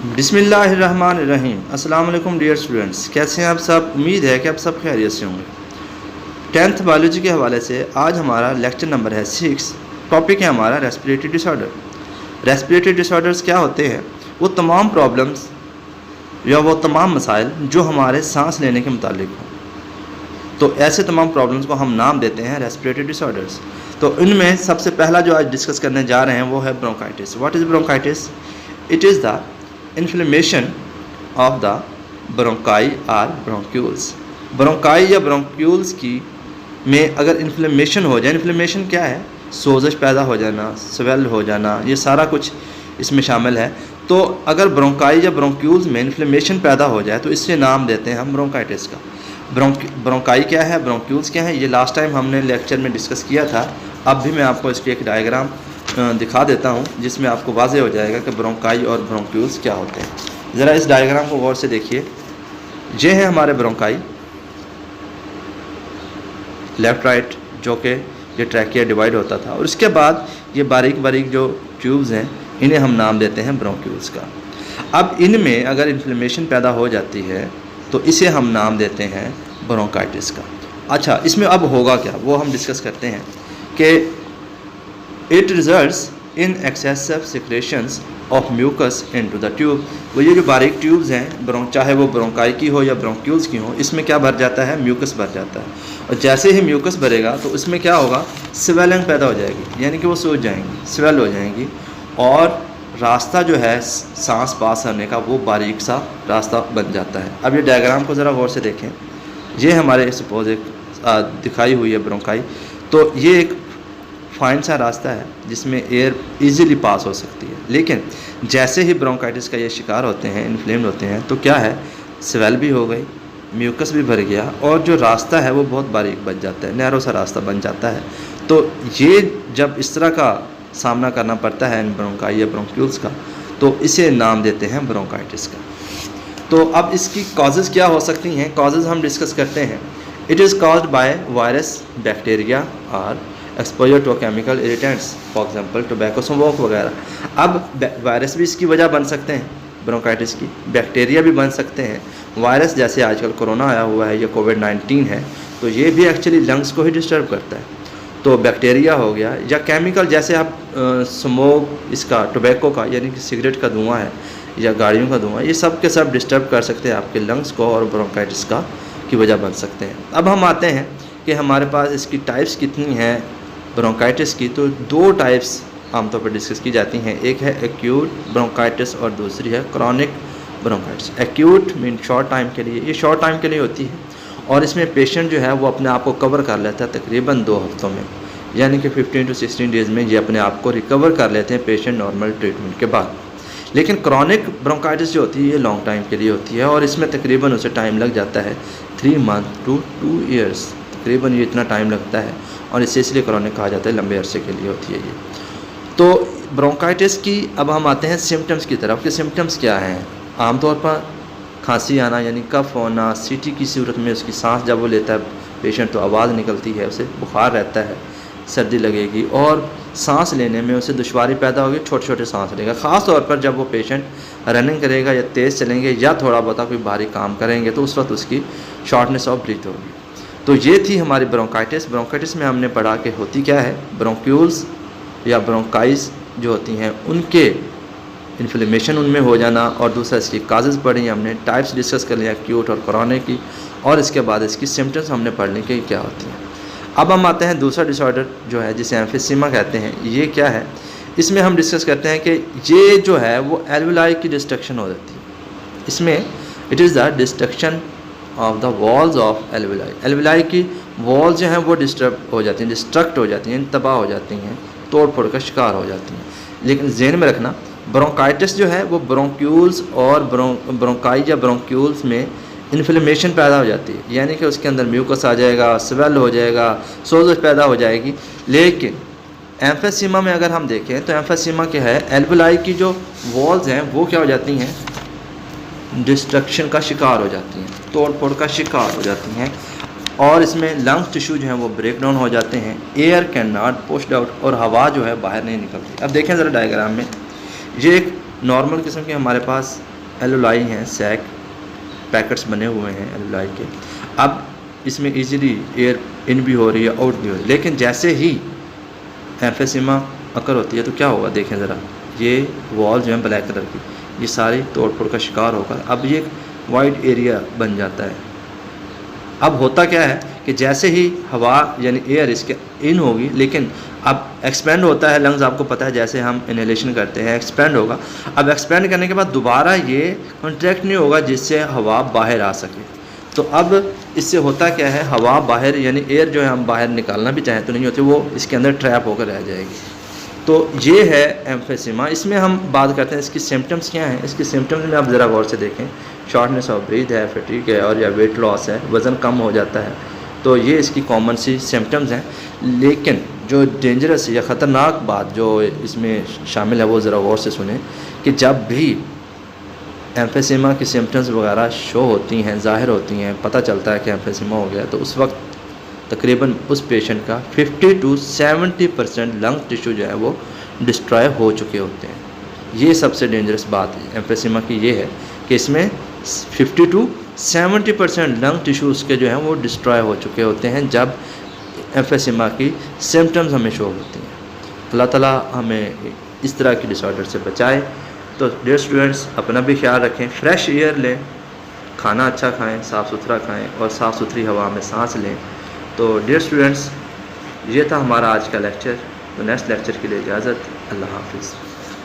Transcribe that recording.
बिस्मिल्लाहिर्रहमानिर्रहीम। अस्सलाम वालेकुम डियर स्टूडेंट्स, कैसे हैं आप सब। उम्मीद है कि आप सब खैरियत से होंगे। 10th बायोलॉजी के हवाले से आज हमारा लेक्चर नंबर है 6। टॉपिक है हमारा रेस्पिरेटरी डिसऑर्डर। रेस्पिरेटरी डिसऑर्डर्स क्या होते हैं? वो तमाम प्रॉब्लम्स या वो तमाम मसाइल जो हमारे सांस लेने के मुतालिक हों, तो ऐसे तमाम प्रॉब्लम्स को हम नाम देते हैं रेस्पिरेटरी डिसऑर्डर्स। तो इनमें सबसे पहला जो आज डिस्कस करने जा रहे हैं वो है bronchitis. What is bronchitis? It is the inflammation of the bronchi or bronchioles. Bronchi या ब्रोंक्यूल्स की में अगर इन्फ्लेमेशन हो जाए, इन्फ्लेमेशन क्या है? सोजश पैदा हो जाना, स्वेल हो जाना, ये सारा कुछ इसमें शामिल है। तो अगर ब्रोंकाई या ब्रोंक्यूल्स में इन्फ्लेमेशन पैदा हो जाए तो इससे नाम देते हैं हम ब्रोंकाइटिस का। ब्रोंकाई क्या है, ब्रोंक्यूल्स क्या है, ये लास्ट टाइम हमने लेक्चर में डिस्कस किया था। अब भी मैं आपको इसकी एक डायग्राम दिखा देता हूँ जिसमें आपको वाज़ेह हो जाएगा कि ब्रोंकाई और ब्रोंक्यूल्स क्या होते हैं। ज़रा इस डायग्राम को गौर से देखिए। ये हैं हमारे ब्रोंकाई, लेफ़्ट राइट, जो कि ये ट्रैकिया डिवाइड होता था, और इसके बाद ये बारीक बारीक जो ट्यूब्स हैं इन्हें हम नाम देते हैं ब्रोंक्यूल्स का। अब इनमें अगर इन्फ्लेमेशन पैदा हो जाती है तो इसे हम नाम देते हैं ब्रोंकाइटिस का। अच्छा, इसमें अब होगा क्या वो हम डिस्कस करते हैं कि it results in excessive secretions of mucus into the tube. वो ये जो बारीक ट्यूब्स हैं, चाहे वो ब्रोंकाई की हो या ब्रोंक्यूल्स की हो, इसमें क्या भर जाता है? म्यूकस भर जाता है। और जैसे ही म्यूकस भरेगा तो इसमें क्या होगा? स्वेलिंग पैदा हो जाएगी, यानी कि वो सूज जाएंगी, स्वेल हो जाएंगी, और रास्ता जो है सांस पास करने का वो बारीक सा रास्ता बन जाता है। अब ये डायग्राम को ज़रा गौर से देखें। ये हमारे सपोज एक दिखाई हुई है ब्रोंकाई, तो ये एक फाइन सा रास्ता है जिसमें एयर इजीली पास हो सकती है। लेकिन जैसे ही ब्रोंकाइटिस का ये शिकार होते हैं, इन्फ्लेम्ड होते हैं, तो क्या है? स्वेल भी हो गई, म्यूकस भी भर गया, और जो रास्ता है वो बहुत बारीक बन जाता है, नैरो सा रास्ता बन जाता है। तो ये जब इस तरह का सामना करना पड़ता है इन ब्रोंकाई या ब्रोंक्यूल्स का, तो इसे नाम देते हैं ब्रोंकाइटिस का। तो अब इसकी कॉजेज़ क्या हो सकती हैं? कॉजेज़ हम डिस्कस करते हैं। It is caused by virus, bacteria और exposure to chemical irritants, for example tobacco, smoke वगैरह। अब वायरस भी इसकी वजह बन सकते हैं ब्रोंकाइटिस की, बैक्टीरिया भी बन सकते हैं। वायरस जैसे आजकल कोरोना आया हुआ है या कोविड-19 है, तो ये भी एक्चुअली लंग्स को ही डिस्टर्ब करता है, तो बैक्टीरिया हो गया। या केमिकल जैसे आप स्मोक, इसका टोबैको का यानी कि सिगरेट का धुआं है या गाड़ियों का धुआं, ये सब के सब डिस्टर्ब कर सकते हैं आपके लंग्स को और ब्रोंकाइटिस का की वजह बन सकते हैं। अब हम आते हैं कि हमारे पास इसकी टाइप्स कितनी हैं ब्रोंकाइटिस की। तो दो टाइप्स आमतौर पर डिस्कस की जाती हैं। एक है एक्यूट ब्रोंकाइटिस और दूसरी है chronic bronchitis. Acute mean short time के लिए, ये शॉर्ट टाइम के लिए होती है, और इसमें पेशेंट जो है वो अपने आप को कवर कर लेता है तकरीबन 2 हफ्तों में, यानी कि 15 to 16 डेज़ में ये अपने आप को रिकवर कर लेते हैं पेशेंट नॉर्मल ट्रीटमेंट के बाद। लेकिन क्रॉनिक ब्रोंकाइटिस जो होती है ये लॉन्ग टाइम के लिए होती है, और इसमें तकरीबन उसे टाइम लग जाता है 3 months to 2 years, तकरीबन ये इतना टाइम लगता है, और इसे इसलिए क्रॉनिक कहा जाता है, लंबे अरसे के लिए होती है ये। तो ब्रोंकाइटिस की अब हम आते हैं सिम्टम्स की तरफ कि सिम्टम्स क्या हैं। आमतौर पर खांसी आना यानी कफ होना, सीटी की सूरत में उसकी सांस जब वो लेता है पेशेंट तो आवाज़ निकलती है, उसे बुखार रहता है, सर्दी लगेगी, और सांस लेने में उसे दुश्वारी पैदा होगी, छोटे छोटे सांस लेगा। ख़ास तौर पर जब वो पेशेंट रनिंग करेगा या तेज़ चलेंगे या थोड़ा बहुत कोई भारी काम करेंगे तो उस वक्त उसकी शॉर्टनेस ऑफ ब्रीथ होगी। तो ये थी हमारी ब्रोंकाइटिस। ब्रोंकाइटिस में हमने पढ़ा कि होती क्या है, ब्रोंक्यूल्स या ब्रोंकाइस जो होती हैं उनके इन्फ्लेमेशन उनमें हो जाना, और दूसरा इसकी काजेज़ पढ़ी हमने, टाइप्स डिस्कस कर लिया एक्यूट और क्रॉनिक की, और इसके बाद इसकी सिम्टम्स हमने पढ़ ली कि क्या होती हैं। अब हम आते हैं दूसरा डिसऑर्डर जो है जिसे एम्फीसीमा कहते हैं। ये क्या है? इसमें हम डिस्कस करते हैं कि ये जो है वो एल्वुलाई की डिस्ट्रक्शन हो जाती है। इसमें it is the destruction of the walls of alveoli. Alveoli की वॉल्स जो हैं वो डिस्टर्ब हो जाती हैं, डिस्ट्रक्ट हो जाती हैं, तबाह हो जाती हैं, तोड़ फोड़ का शिकार हो जाती हैं। लेकिन ज़हन में रखना, ब्रोंकाइटिस जो है वो ब्रोंक्यूल्स और ब्रोंकाई या ब्रोंक्यूल्स में इन्फ्लेमेशन पैदा हो जाती है, यानी कि उसके अंदर म्यूकस आ जाएगा, स्वेल हो जाएगा, सोजश पैदा हो जाएगी। लेकिन एम्फीसीमा में अगर हम देखें तो एम्फीसीमा क्या है, एल्वुलाई की जो वॉल्स हैं वो क्या हो जाती हैं? डिस्ट्रक्शन का शिकार हो जाती हैं, तोड़ फोड़ का शिकार हो जाती हैं, और इसमें लंग्स टिश्यू जो हैं वो ब्रेक डाउन हो जाते हैं। Air can not pushed out, और हवा जो है बाहर नहीं निकलती। अब देखें ज़रा डायग्राम में, ये एक नॉर्मल किस्म के हमारे पास एलोलाई हैं, सैक पैकेट्स बने हुए हैं एलोलाई के। अब इसमें इजीली एयर इन भी हो रही है, आउट भी हो रही है, लेकिन जैसे ही एम्फेसिमा अकर होती है तो क्या होगा, देखें ज़रा, ये वॉल जो है ब्लैक कलर की, ये सारी तोड़ फोड़ का शिकार होकर अब ये वाइड एरिया बन जाता है। अब होता क्या है कि जैसे ही हवा यानी एयर इसके इन होगी, लेकिन अब एक्सपेंड होता है लंग्स, आपको पता है जैसे हम इनहेलेशन करते हैं एक्सपेंड होगा। अब एक्सपेंड करने के बाद दोबारा ये कॉन्ट्रैक्ट नहीं होगा जिससे हवा बाहर आ सके। तो अब इससे होता क्या है, हवा बाहर यानी एयर जो है हम बाहर निकालना भी चाहें तो नहीं होती, वो इसके अंदर ट्रैप होकर रह जाएगी। तो ये है एम्फेसिमा। इसमें हम बात करते हैं इसकी सिम्टम्स क्या हैं। इसके सिम्टम्स में आप ज़रा गौर से देखें, शॉर्टनेस ऑफ ब्रीथ है, फटीग है और या वेट लॉस है, वज़न कम हो जाता है। तो ये इसकी कॉमन सी सिम्टम्स हैं। लेकिन जो डेंजरस या ख़तरनाक बात जो इसमें शामिल है वो ज़रा गौर से सुने कि जब भी एम्फेसिमा की सिम्टम्स वगैरह शो होती हैं, ज़ाहिर होती हैं, पता चलता है कि एम्फेसिमा हो गया, तो उस वक्त तकरीबन उस पेशेंट का 50 to 70% लंग टिश्यू जो है वो डिस्ट्रॉय हो चुके होते हैं। ये सबसे डेंजरस बात है एम्फेसिमा की, ये है कि इसमें 50 to 70% लंग टिश्यू उसके जो हैं वो डिस्ट्रॉय हो चुके होते हैं जब एम्फेसिमा की सिम्टम्स हमें शो होती हैं। अल्लाह ताला हमें इस तरह की डिसऑर्डर से बचाए। तो डियर स्टूडेंट्स, अपना भी ख्याल रखें, फ्रेश एयर लें, खाना अच्छा खाएं, साफ़ सुथरा खाएं और साफ़ सुथरी हवा में सांस लें। तो डियर स्टूडेंट्स, ये था हमारा आज का लेक्चर। तो नेक्स्ट लेक्चर के लिए इजाज़त, अल्लाह हाफ़िज़।